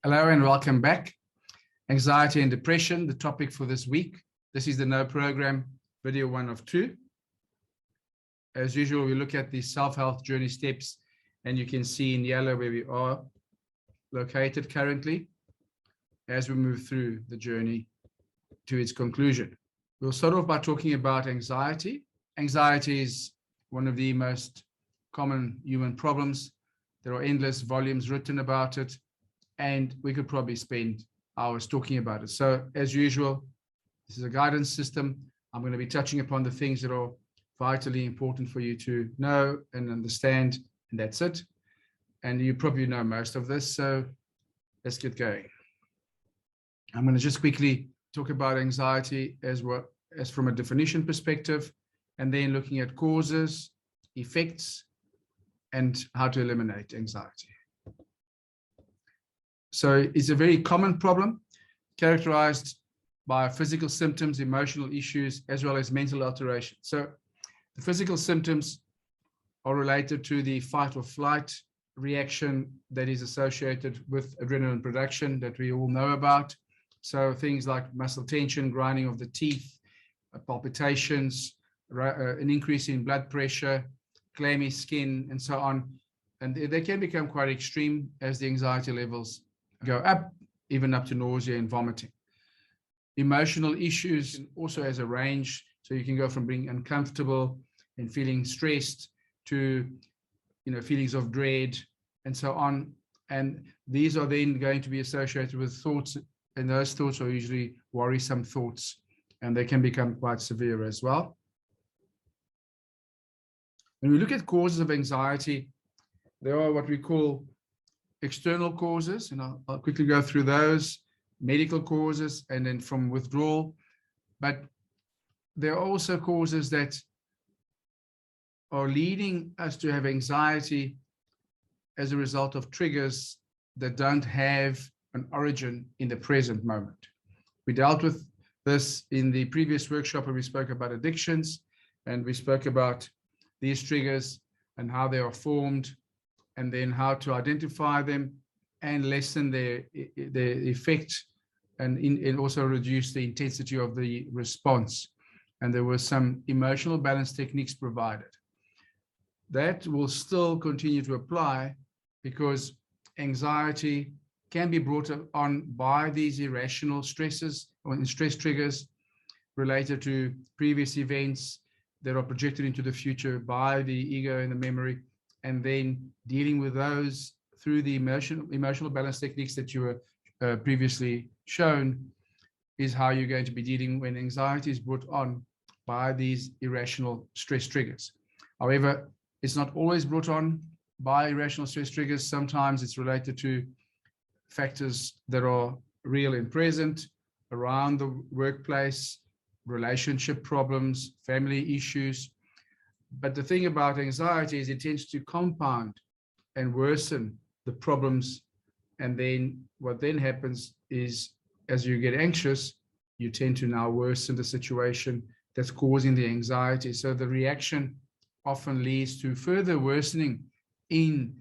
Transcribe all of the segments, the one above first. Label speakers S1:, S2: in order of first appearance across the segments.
S1: Hello and welcome back. Anxiety and depression, the topic for this week. This is the No Program video 1 of 2. As usual, we look at the self-health journey steps, and you can see in yellow where we are located currently as we move through the journey to its conclusion. We'll start off by talking about anxiety. Anxiety is one of the most common human problems. There are endless volumes written about it, and we could probably spend hours talking about it. So as usual, this is a guidance system. I'm going to be touching upon the things that are vitally important for you to know and understand, and that's it. And you probably know most of this, so let's get going. I'm going to just quickly talk about anxiety as from a definition perspective, and then looking at causes, effects, and how to eliminate anxiety. So it's a very common problem characterized by physical symptoms, emotional issues, as well as mental alteration. So the physical symptoms are related to the fight or flight reaction that is associated with adrenaline production that we all know about. So things like muscle tension, grinding of the teeth, palpitations, an increase in blood pressure, clammy skin, and so on. And they can become quite extreme as the anxiety levels go up, even up to nausea and vomiting. Emotional issues also has a range, so you can go from being uncomfortable and feeling stressed to feelings of dread and so on. And these are then going to be associated with thoughts, and those thoughts are usually worrisome thoughts, and they can become quite severe as well. When we look at causes of anxiety, there are what we call external causes, and I'll quickly go through those, medical causes, and then from withdrawal. But there are also causes that are leading us to have anxiety as a result of triggers that don't have an origin in the present moment. We dealt with this in the previous workshop where we spoke about addictions, and we spoke about these triggers and how they are formed, and then how to identify them and lessen their effect, and also reduce the intensity of the response. And there were some emotional balance techniques provided. That will still continue to apply because anxiety can be brought on by these irrational stresses or stress triggers related to previous events that are projected into the future by the ego and the memory, and then dealing with those through the emotional balance techniques that you were previously shown is how you're going to be dealing when anxiety is brought on by these irrational stress triggers. However, it's not always brought on by irrational stress triggers. Sometimes it's related to factors that are real and present around the workplace, relationship problems, family issues. But the thing about anxiety is it tends to compound and worsen the problems. And then what then happens is, as you get anxious, you tend to now worsen the situation that's causing the anxiety. So the reaction often leads to further worsening in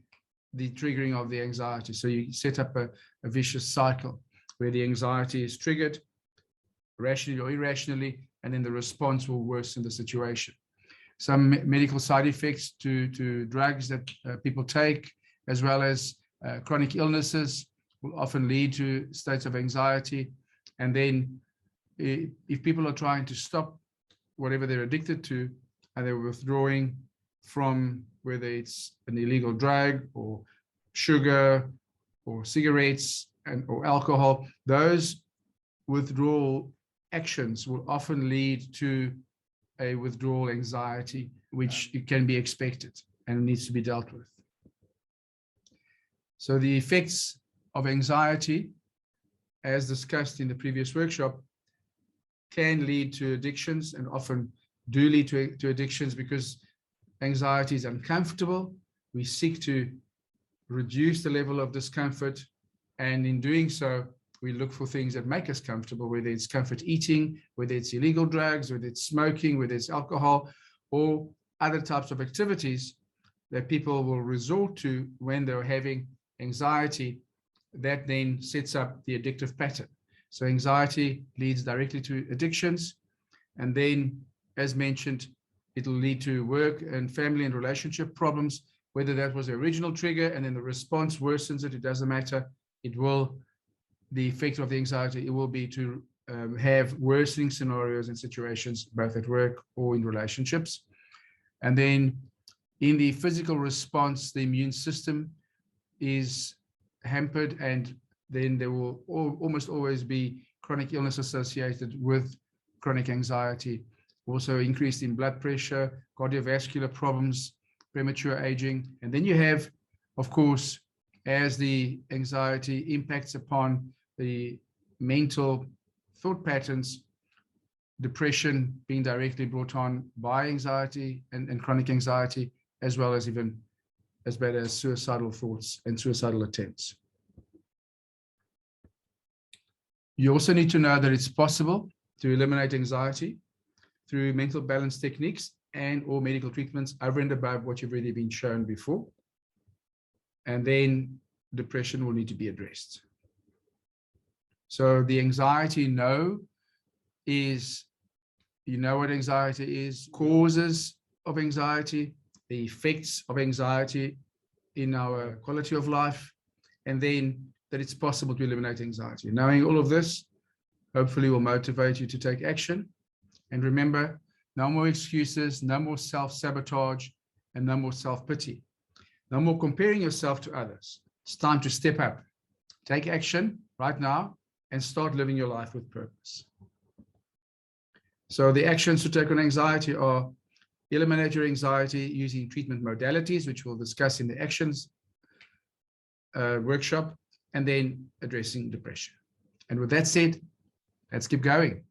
S1: the triggering of the anxiety. So you set up a vicious cycle where the anxiety is triggered rationally or irrationally, and then the response will worsen the situation. Some medical side effects to drugs that people take, as well as chronic illnesses, will often lead to states of anxiety. And then if people are trying to stop whatever they're addicted to, and they're withdrawing from whether it's an illegal drug or sugar or cigarettes or alcohol, those withdrawal actions will often lead to a withdrawal anxiety, which it can be expected and needs to be dealt with. So the effects of anxiety, as discussed in the previous workshop, can lead to addictions, and often do lead to addictions because anxiety is uncomfortable. We seek to reduce the level of discomfort, and in doing so, we look for things that make us comfortable, whether it's comfort eating, whether it's illegal drugs, whether it's smoking, whether it's alcohol, or other types of activities that people will resort to when they're having anxiety that then sets up the addictive pattern. So anxiety leads directly to addictions. And then, as mentioned, it'll lead to work and family and relationship problems, whether that was the original trigger and then the response worsens it, it doesn't matter. It will, the effect of the anxiety, it will be to have worsening scenarios and situations, both at work or in relationships. And then in the physical response, the immune system is hampered, and then there will almost always be chronic illness associated with chronic anxiety. Also increased in blood pressure, cardiovascular problems, premature aging. And then you have, of course, as the anxiety impacts upon the mental thought patterns, depression being directly brought on by anxiety and chronic anxiety, as well as even as bad as suicidal thoughts and suicidal attempts. You also need to know that it's possible to eliminate anxiety through mental balance techniques and or medical treatments over and above what you've already been shown before. And then depression will need to be addressed. So the anxiety is, you know what anxiety is, causes of anxiety, the effects of anxiety in our quality of life, and then that it's possible to eliminate anxiety. Knowing all of this, hopefully will motivate you to take action. And remember, no more excuses, no more self-sabotage, and no more self-pity. No more comparing yourself to others. It's time to step up, take action right now, and start living your life with purpose. So the actions to take on anxiety are: eliminate your anxiety using treatment modalities, which we'll discuss in the actions workshop, and then addressing depression. And with that said, let's keep going.